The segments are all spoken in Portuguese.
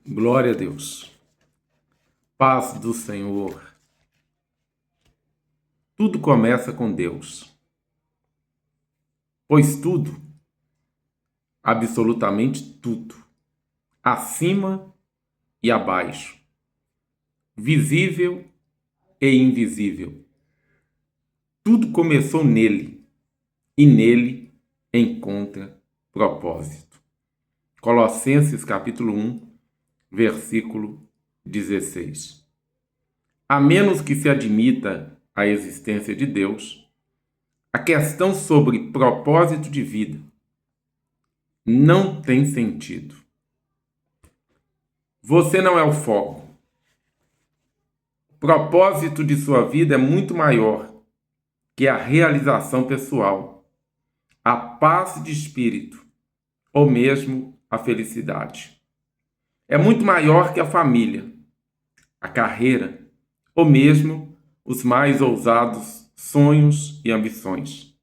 Glória a Deus. Paz do Senhor. Tudo começa com Deus. Pois tudo, absolutamente tudo, acima e abaixo, visível e invisível, tudo começou nele e nele encontra propósito. Colossenses capítulo 1, versículo 16. A menos que se admita a existência de Deus, a questão sobre propósito de vida não tem sentido. Você não é o foco. O propósito de sua vida é muito maior que a realização pessoal, a paz de espírito ou mesmo a felicidade. É muito maior que a família, a carreira ou mesmo os mais ousados sonhos e ambições.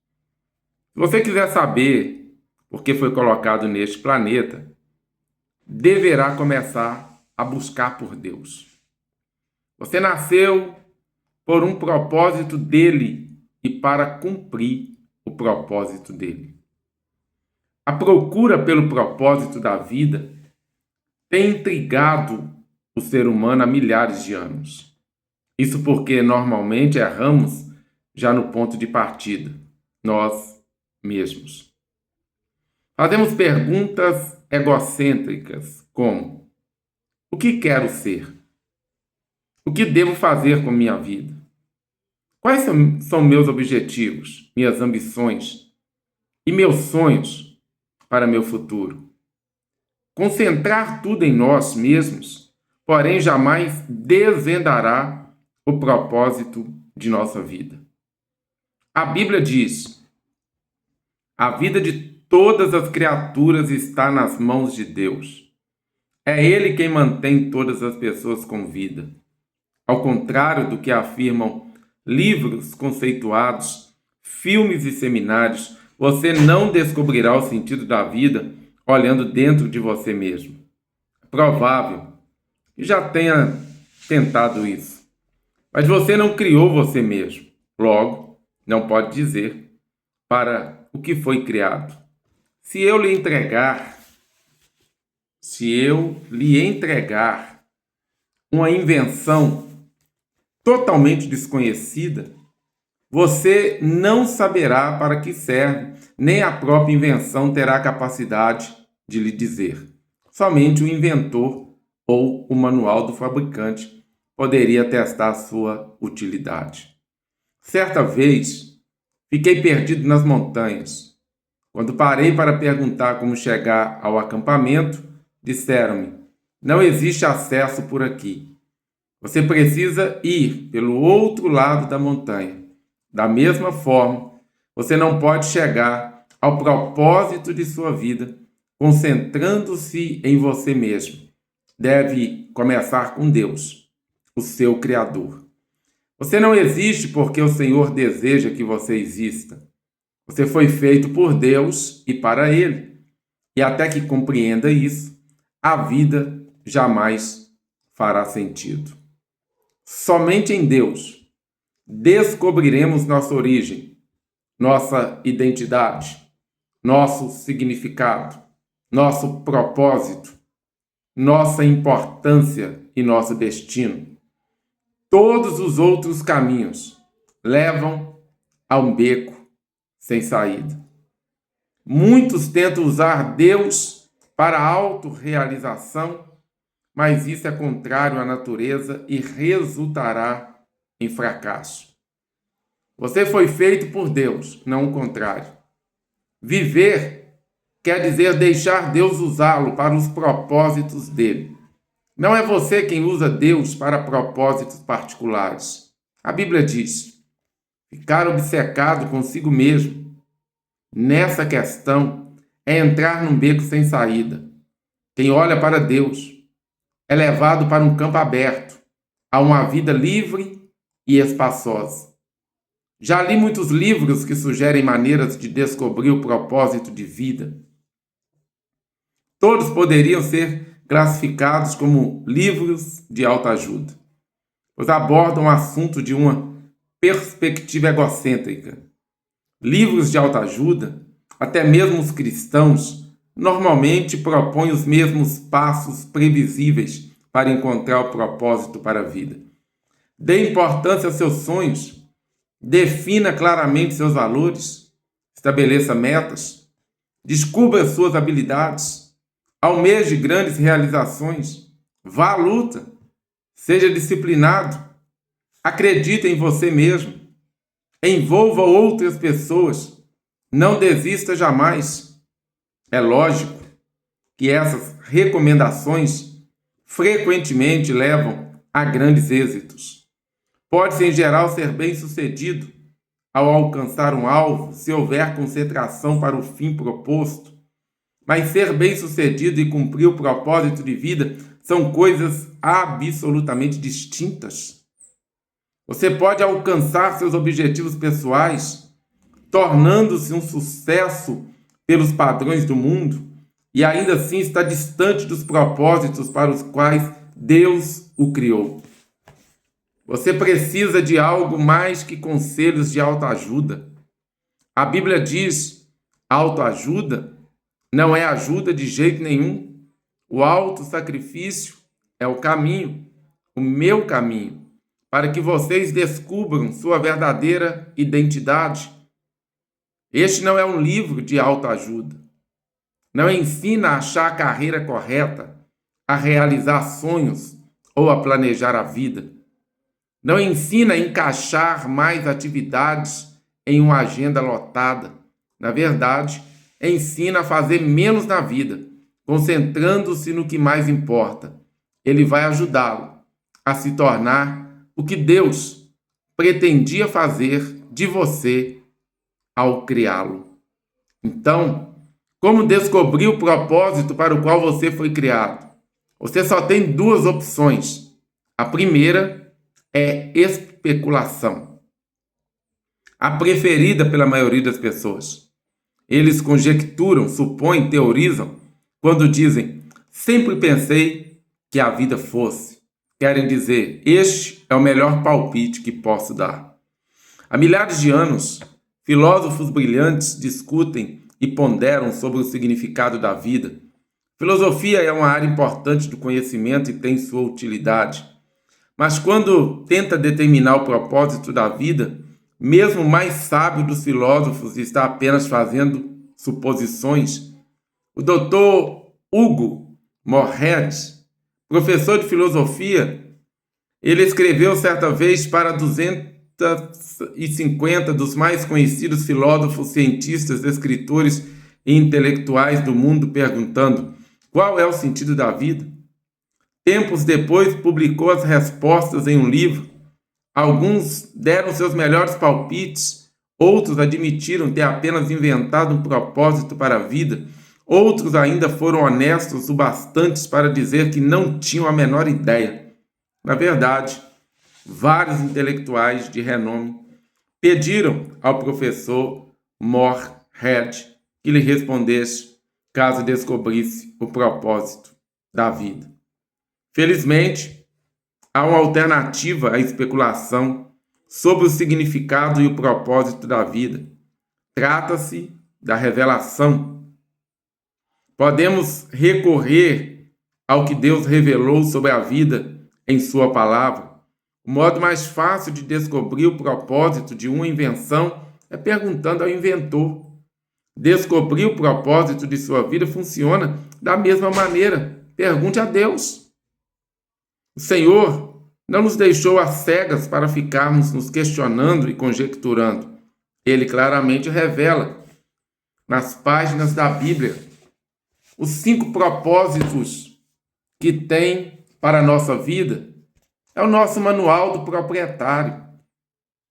Se você quiser saber por que foi colocado neste planeta, deverá começar a buscar por Deus. Você nasceu por um propósito dele e para cumprir o propósito dele. A procura pelo propósito da vida tem intrigado o ser humano há milhares de anos. Isso porque normalmente erramos já no ponto de partida, nós mesmos. Fazemos perguntas egocêntricas como: o que quero ser? O que devo fazer com minha vida? Quais são meus objetivos, minhas ambições e meus sonhos para meu futuro? Concentrar tudo em nós mesmos, porém jamais desvendará o propósito de nossa vida. A Bíblia diz: a vida de todas as criaturas está nas mãos de Deus. É Ele quem mantém todas as pessoas com vida. Ao contrário do que afirmam livros conceituados, filmes e seminários, você não descobrirá o sentido da vida olhando dentro de você mesmo. É provável que já tenha tentado isso. Mas você não criou você mesmo. Logo, não pode dizer para o que foi criado. Se eu lhe entregar uma invenção totalmente desconhecida, você não saberá para que serve, nem a própria invenção terá capacidade de lhe dizer. Somente o inventor ou o manual do fabricante poderia testar sua utilidade. Certa vez, fiquei perdido nas montanhas. Quando parei para perguntar como chegar ao acampamento, disseram-me: não existe acesso por aqui. Você precisa ir pelo outro lado da montanha. Da mesma forma, você não pode chegar ao propósito de sua vida concentrando-se em você mesmo. Deve começar com Deus, o seu Criador. Você não existe porque o Senhor deseja que você exista. Você foi feito por Deus e para Ele. E até que compreenda isso, a vida jamais fará sentido. Somente em Deus descobriremos nossa origem, nossa identidade, nosso significado, nosso propósito, nossa importância e nosso destino. Todos os outros caminhos levam a um beco sem saída. Muitos tentam usar Deus para a autorrealização, mas isso é contrário à natureza e resultará em fracasso. Você foi feito por Deus, não o contrário. Viver quer dizer deixar Deus usá-lo para os propósitos dele. Não é você quem usa Deus para propósitos particulares. A Bíblia diz: ficar obcecado consigo mesmo nessa questão é entrar num beco sem saída. Quem olha para Deus é levado para um campo aberto, a uma vida livre e espaçosa. Já li muitos livros que sugerem maneiras de descobrir o propósito de vida. Todos poderiam ser classificados como livros de autoajuda, pois abordam o assunto de uma perspectiva egocêntrica. Livros de autoajuda, até mesmo os cristãos, normalmente propõem os mesmos passos previsíveis para encontrar o propósito para a vida. Dê importância aos seus sonhos, defina claramente seus valores, estabeleça metas, descubra suas habilidades, almeje grandes realizações, vá à luta, seja disciplinado, acredite em você mesmo, envolva outras pessoas, não desista jamais. É lógico que essas recomendações frequentemente levam a grandes êxitos. Pode-se, em geral, ser bem-sucedido ao alcançar um alvo se houver concentração para o fim proposto. Mas ser bem-sucedido e cumprir o propósito de vida são coisas absolutamente distintas. Você pode alcançar seus objetivos pessoais, tornando-se um sucesso pelos padrões do mundo, e ainda assim está distante dos propósitos para os quais Deus o criou. Você precisa de algo mais que conselhos de autoajuda. A Bíblia diz: autoajuda não é ajuda de jeito nenhum. O autossacrifício é o caminho, o meu caminho, para que vocês descubram sua verdadeira identidade. Este não é um livro de autoajuda. Não ensina a achar a carreira correta, a realizar sonhos ou a planejar a vida. Não ensina a encaixar mais atividades em uma agenda lotada. Na verdade, ensina a fazer menos na vida, concentrando-se no que mais importa. Ele vai ajudá-lo a se tornar o que Deus pretendia fazer de você ao criá-lo. Então, como descobrir o propósito para o qual você foi criado? Você só tem duas opções. A primeira é especulação, a preferida pela maioria das pessoas. Eles conjecturam, supõem, teorizam, quando dizem: sempre pensei que a vida fosse. Querem dizer: este é o melhor palpite que posso dar. Há milhares de anos, filósofos brilhantes discutem e ponderam sobre o significado da vida. Filosofia é uma área importante do conhecimento e tem sua utilidade. Mas quando tenta determinar o propósito da vida, mesmo o mais sábio dos filósofos está apenas fazendo suposições. O Dr. Hugo Morehead, professor de filosofia, ele escreveu certa vez para 250 dos mais conhecidos filósofos, cientistas, escritores e intelectuais do mundo, perguntando: qual é o sentido da vida? Tempos depois, publicou as respostas em um livro. Alguns deram seus melhores palpites, outros admitiram ter apenas inventado um propósito para a vida, outros ainda foram honestos o bastante para dizer que não tinham a menor ideia. Na verdade, vários intelectuais de renome pediram ao professor Morehead que lhe respondesse caso descobrisse o propósito da vida. Felizmente, há uma alternativa à especulação sobre o significado e o propósito da vida. Trata-se da revelação. Podemos recorrer ao que Deus revelou sobre a vida em sua palavra. O modo mais fácil de descobrir o propósito de uma invenção é perguntando ao inventor. Descobrir o propósito de sua vida funciona da mesma maneira. Pergunte a Deus. O Senhor não nos deixou às cegas para ficarmos nos questionando e conjecturando. Ele claramente revela nas páginas da Bíblia os 5 propósitos que tem para a nossa vida. É o nosso manual do proprietário,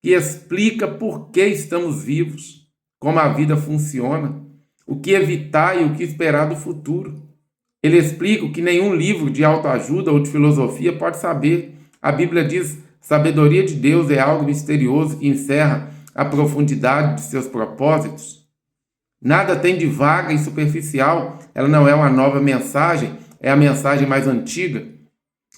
que explica por que estamos vivos, como a vida funciona, o que evitar e o que esperar do futuro. Ele explica o que nenhum livro de autoajuda ou de filosofia pode saber. A Bíblia diz: sabedoria de Deus é algo misterioso que encerra a profundidade de seus propósitos. Nada tem de vaga e superficial. Ela não é uma nova mensagem, é a mensagem mais antiga.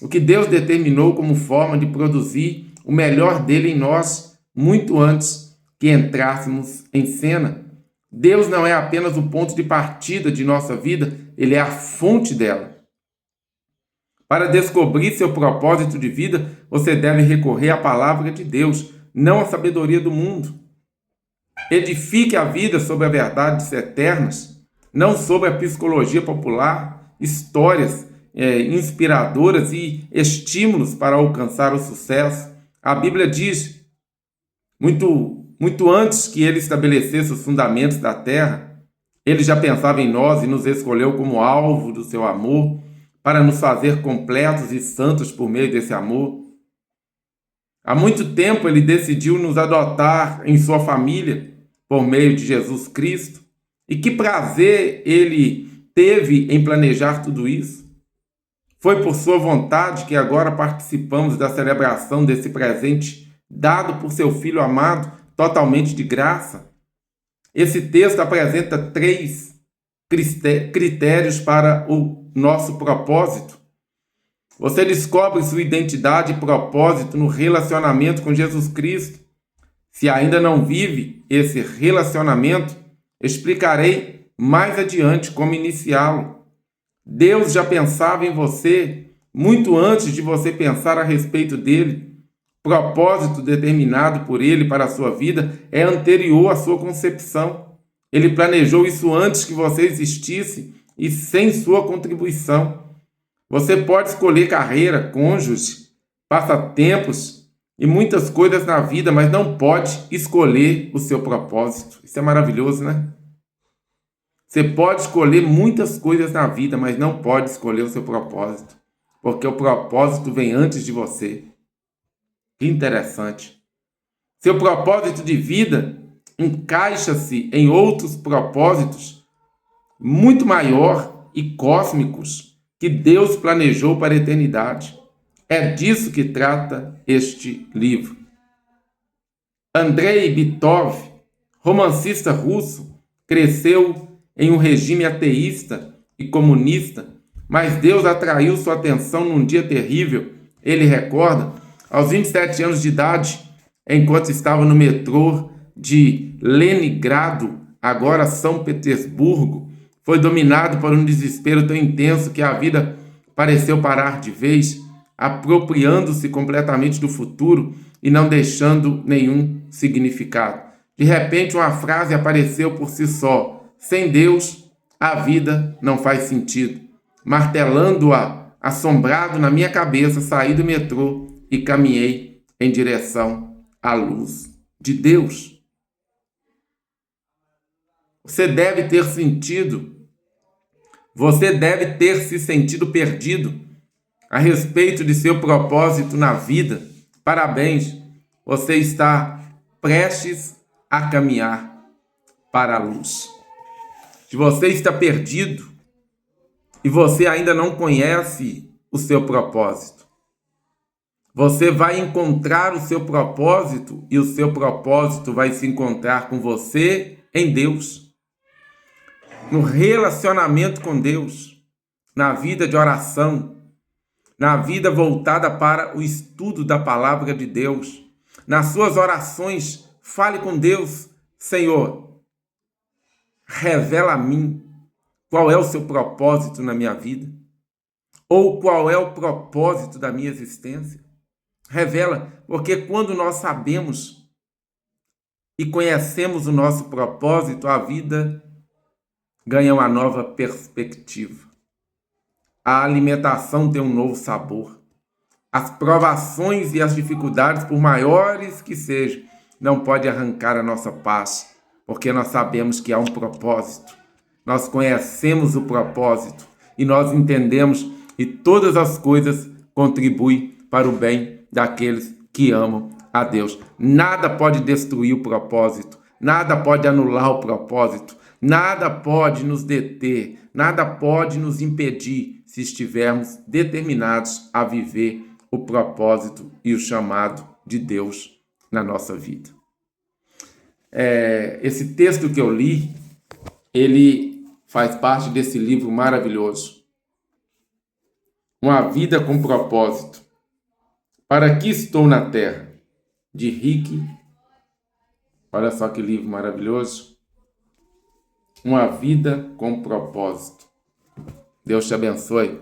O que Deus determinou como forma de produzir o melhor dele em nós, muito antes que entrássemos em cena. Deus não é apenas o ponto de partida de nossa vida, ele é a fonte dela. Para descobrir seu propósito de vida, você deve recorrer à palavra de Deus, não à sabedoria do mundo. Edifique a vida sobre as verdades eternas, não sobre a psicologia popular, histórias inspiradoras e estímulos para alcançar o sucesso. A Bíblia diz, muito antes que ele estabelecesse os fundamentos da terra, ele já pensava em nós e nos escolheu como alvo do seu amor, para nos fazer completos e santos por meio desse amor. Há muito tempo ele decidiu nos adotar em sua família por meio de Jesus Cristo. E que prazer ele teve em planejar tudo isso. Foi por sua vontade que agora participamos da celebração desse presente dado por seu Filho amado, totalmente de graça. Esse texto apresenta 3 critérios para o nosso propósito. Você descobre sua identidade e propósito no relacionamento com Jesus Cristo. Se ainda não vive esse relacionamento, explicarei mais adiante como iniciá-lo. Deus já pensava em você muito antes de você pensar a respeito dele. Propósito determinado por ele para a sua vida é anterior à sua concepção. Ele planejou isso antes que você existisse e sem sua contribuição. Você pode escolher carreira, cônjuge, passatempos e muitas coisas na vida, mas não pode escolher o seu propósito. Isso é maravilhoso, né? Você pode escolher muitas coisas na vida, mas não pode escolher o seu propósito, porque o propósito vem antes de você. Que interessante. Seu propósito de vida encaixa-se em outros propósitos muito maior e cósmicos que Deus planejou para a eternidade. É disso que trata este livro. Andrei Bitov, romancista russo, cresceu em um regime ateísta e comunista, mas Deus atraiu sua atenção num dia terrível. Ele recorda, aos 27 anos de idade, enquanto estava no metrô de Leningrado, agora São Petersburgo, foi dominado por um desespero tão intenso que a vida pareceu parar de vez, apropriando-se completamente do futuro e não deixando nenhum significado. De repente, uma frase apareceu por si só: sem Deus, a vida não faz sentido. Martelando-a, assombrado na minha cabeça, saí do metrô e caminhei em direção à luz de Deus. Você deve ter se sentido perdido a respeito de seu propósito na vida. Parabéns, você está prestes a caminhar para a luz. Se você está perdido e você ainda não conhece o seu propósito, você vai encontrar o seu propósito e o seu propósito vai se encontrar com você em Deus. No relacionamento com Deus, na vida de oração, na vida voltada para o estudo da palavra de Deus. Nas suas orações, fale com Deus: Senhor, revela a mim qual é o seu propósito na minha vida, ou qual é o propósito da minha existência. Revela, porque quando nós sabemos e conhecemos o nosso propósito, a vida ganha uma nova perspectiva. A alimentação tem um novo sabor. As provações e as dificuldades, por maiores que sejam, não podem arrancar a nossa paz, porque nós sabemos que há um propósito. Nós conhecemos o propósito e nós entendemos que todas as coisas contribuem para o bem daqueles que amam a Deus. Nada pode destruir o propósito, nada pode anular o propósito, nada pode nos deter, nada pode nos impedir se estivermos determinados a viver o propósito e o chamado de Deus na nossa vida. Esse texto que eu li, ele faz parte desse livro maravilhoso. Uma vida com propósito. Para que estou na terra? De Rick. Olha só que livro maravilhoso. Uma vida com propósito. Deus te abençoe.